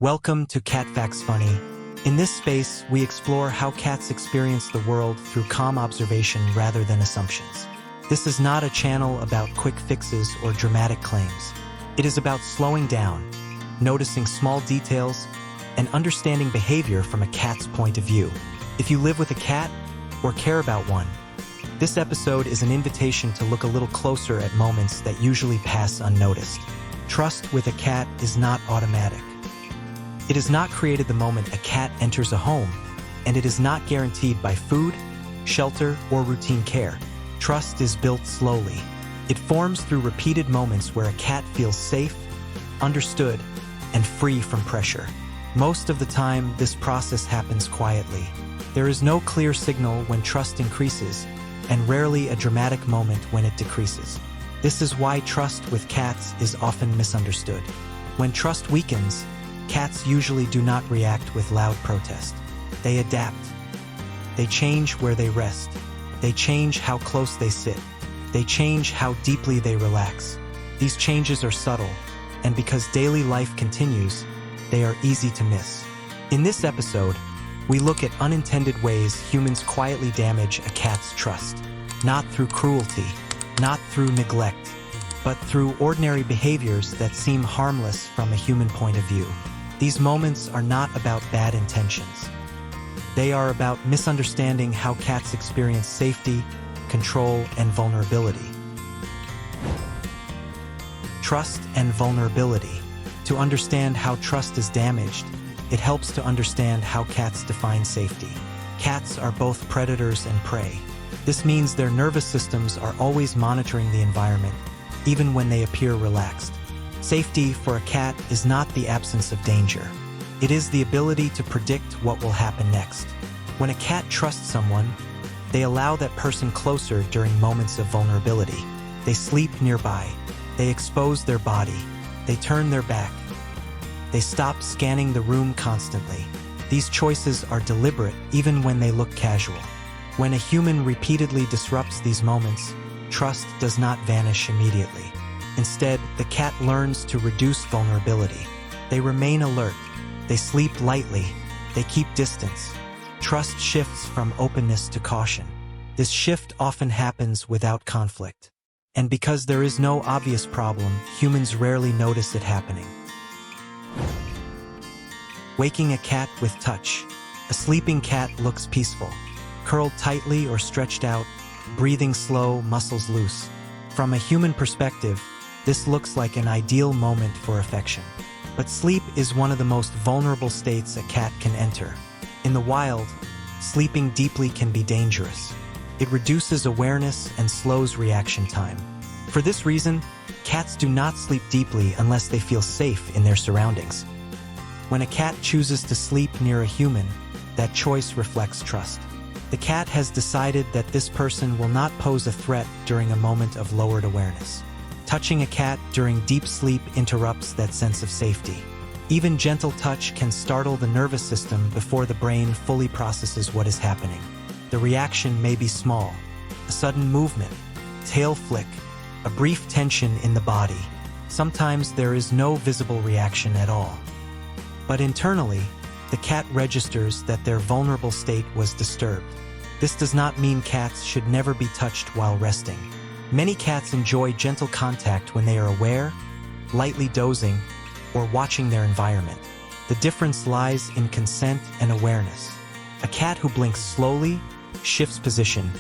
Welcome to Cat Facts Funny. In this space, we explore how cats experience the world through calm observation rather than assumptions. This is not a channel about quick fixes or dramatic claims. It is about slowing down, noticing small details, and understanding behavior from a cat's point of view. If you live with a cat or care about one, this episode is an invitation to look a little closer at moments that usually pass unnoticed. Trust with a cat is not automatic. It is not created the moment a cat enters a home, and it is not guaranteed by food, shelter, or routine care. Trust is built slowly. It forms through repeated moments where a cat feels safe, understood, and free from pressure. Most of the time, this process happens quietly. There is no clear signal when trust increases, and rarely a dramatic moment when it decreases. This is why trust with cats is often misunderstood. When trust weakens, cats usually do not react with loud protest. They adapt. They change where they rest. They change how close they sit. They change how deeply they relax. These changes are subtle, and because daily life continues, they are easy to miss. In this episode, we look at unintended ways humans quietly damage a cat's trust. Not through cruelty, not through neglect, but through ordinary behaviors that seem harmless from a human point of view. These moments are not about bad intentions. They are about misunderstanding how cats experience safety, control, and vulnerability. Trust and vulnerability. To understand how trust is damaged, it helps to understand how cats define safety. Cats are both predators and prey. This means their nervous systems are always monitoring the environment, even when they appear relaxed. Safety for a cat is not the absence of danger. It is the ability to predict what will happen next. When a cat trusts someone, they allow that person closer during moments of vulnerability. They sleep nearby. They expose their body. They turn their back. They stop scanning the room constantly. These choices are deliberate even when they look casual. When a human repeatedly disrupts these moments, trust does not vanish immediately. Instead, the cat learns to reduce vulnerability. They remain alert. They sleep lightly. They keep distance. Trust shifts from openness to caution. This shift often happens without conflict. And because there is no obvious problem, humans rarely notice it happening. Waking a cat with touch. A sleeping cat looks peaceful, curled tightly or stretched out, breathing slow, muscles loose. From a human perspective, this looks like an ideal moment for affection. But sleep is one of the most vulnerable states a cat can enter. In the wild, sleeping deeply can be dangerous. It reduces awareness and slows reaction time. For this reason, cats do not sleep deeply unless they feel safe in their surroundings. When a cat chooses to sleep near a human, that choice reflects trust. The cat has decided that this person will not pose a threat during a moment of lowered awareness. Touching a cat during deep sleep interrupts that sense of safety. Even gentle touch can startle the nervous system before the brain fully processes what is happening. The reaction may be small: a sudden movement, tail flick, a brief tension in the body. Sometimes there is no visible reaction at all. But internally, the cat registers that their vulnerable state was disturbed. This does not mean cats should never be touched while resting. Many cats enjoy gentle contact when they are aware, lightly dozing, or watching their environment. The difference lies in consent and awareness. A cat who blinks slowly, shifts position,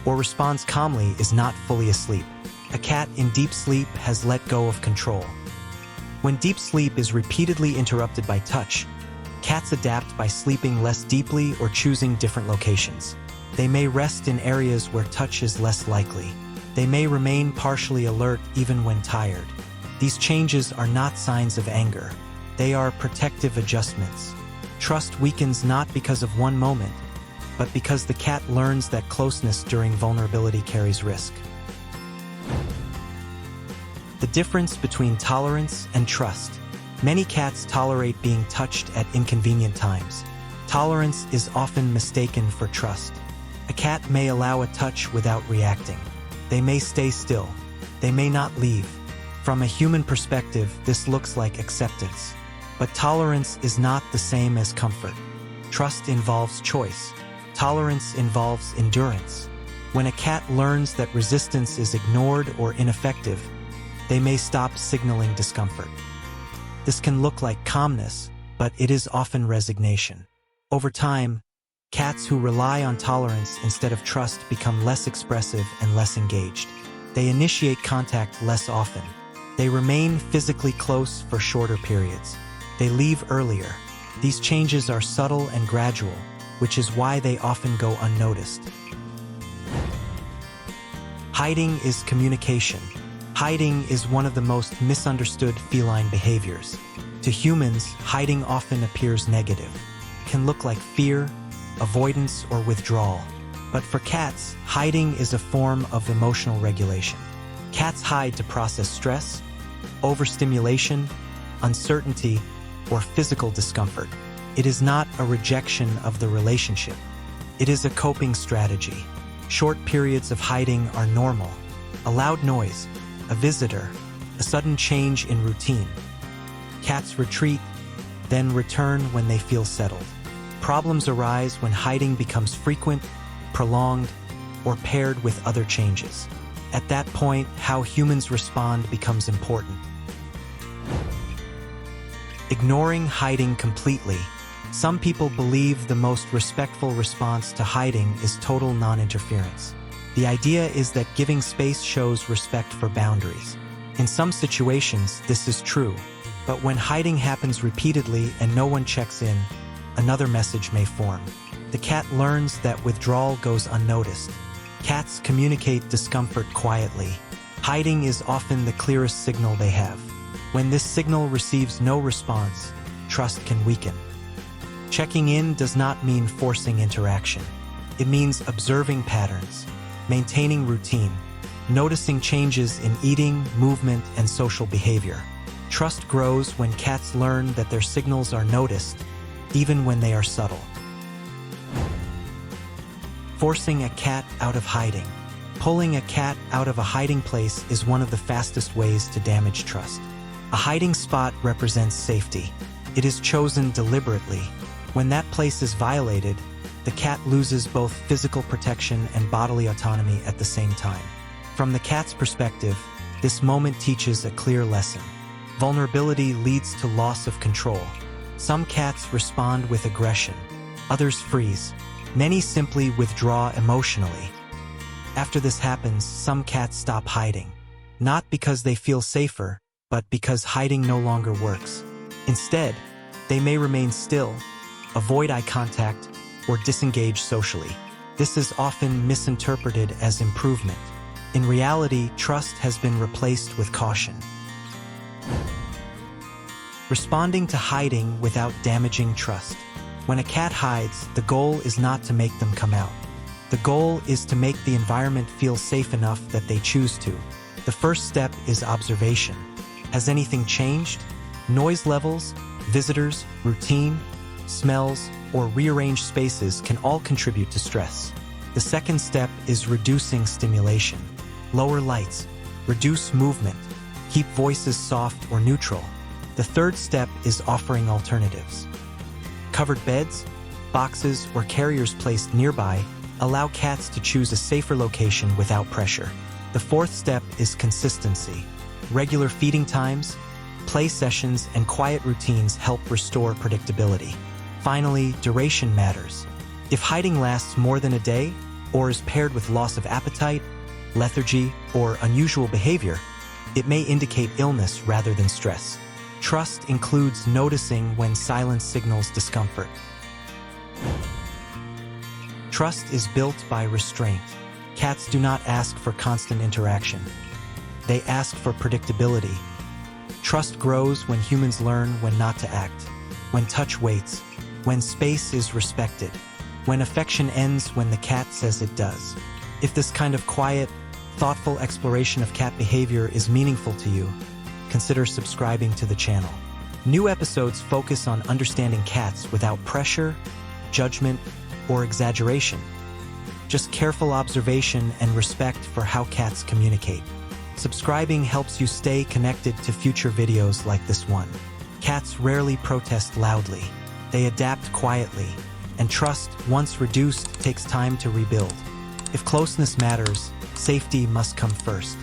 or responds calmly is not fully asleep. A cat in deep sleep has let go of control. When deep sleep is repeatedly interrupted by touch, cats adapt by sleeping less deeply or choosing different locations. They may rest in areas where touch is less likely. They may remain partially alert even when tired. These changes are not signs of anger. They are protective adjustments. Trust weakens not because of one moment, but because the cat learns that closeness during vulnerability carries risk. The difference between tolerance and trust. Many cats tolerate being touched at inconvenient times. Tolerance is often mistaken for trust. A cat may allow a touch without reacting. They may stay still. They may not leave. From a human perspective, this looks like acceptance. But tolerance is not the same as comfort. Trust involves choice. Tolerance involves endurance. When a cat learns that resistance is ignored or ineffective, they may stop signaling discomfort. This can look like calmness, but it is often resignation. Over time, cats who rely on tolerance instead of trust become less expressive and less engaged. They initiate contact less often. They remain physically close for shorter periods. They leave earlier. These changes are subtle and gradual, which is why they often go unnoticed. Hiding is communication. Hiding is one of the most misunderstood feline behaviors. To humans, hiding often appears negative. It can look like fear, avoidance, or withdrawal. But for cats, hiding is a form of emotional regulation. Cats hide to process stress, overstimulation, uncertainty, or physical discomfort. It is not a rejection of the relationship. It is a coping strategy. Short periods of hiding are normal. A loud noise, a visitor, a sudden change in routine. Cats retreat, then return when they feel settled. Problems arise when hiding becomes frequent, prolonged, or paired with other changes. At that point, how humans respond becomes important. Ignoring hiding completely. Some people believe the most respectful response to hiding is total non-interference. The idea is that giving space shows respect for boundaries. In some situations, this is true, but when hiding happens repeatedly and no one checks in, another message may form. The cat learns that withdrawal goes unnoticed. Cats communicate discomfort quietly. Hiding is often the clearest signal they have. When this signal receives no response, trust can weaken. Checking in does not mean forcing interaction. It means observing patterns, maintaining routine, noticing changes in eating, movement, and social behavior. Trust grows when cats learn that their signals are noticed, even when they are subtle. Forcing a cat out of hiding. Pulling a cat out of a hiding place is one of the fastest ways to damage trust. A hiding spot represents safety. It is chosen deliberately. When that place is violated, the cat loses both physical protection and bodily autonomy at the same time. From the cat's perspective, this moment teaches a clear lesson. Vulnerability leads to loss of control. Some cats respond with aggression. Others freeze. Many simply withdraw emotionally. After this happens, some cats stop hiding. Not because they feel safer, but because hiding no longer works. Instead, they may remain still, avoid eye contact, or disengage socially. This is often misinterpreted as improvement. In reality, trust has been replaced with caution. Responding to hiding without damaging trust. When a cat hides, the goal is not to make them come out. The goal is to make the environment feel safe enough that they choose to. The first step is observation. Has anything changed? Noise levels, visitors, routine, smells, or rearranged spaces can all contribute to stress. The second step is reducing stimulation. Lower lights, reduce movement, keep voices soft or neutral. The third step is offering alternatives. Covered beds, boxes, or carriers placed nearby allow cats to choose a safer location without pressure. The fourth step is consistency. Regular feeding times, play sessions, and quiet routines help restore predictability. Finally, duration matters. If hiding lasts more than a day, or is paired with loss of appetite, lethargy, or unusual behavior, it may indicate illness rather than stress. Trust includes noticing when silence signals discomfort. Trust is built by restraint. Cats do not ask for constant interaction. They ask for predictability. Trust grows when humans learn when not to act, when touch waits, when space is respected, when affection ends when the cat says it does. If this kind of quiet, thoughtful exploration of cat behavior is meaningful to you, consider subscribing to the channel. New episodes focus on understanding cats without pressure, judgment, or exaggeration. Just careful observation and respect for how cats communicate. Subscribing helps you stay connected to future videos like this one. Cats rarely protest loudly. They adapt quietly, and trust, once reduced, takes time to rebuild. If closeness matters, safety must come first.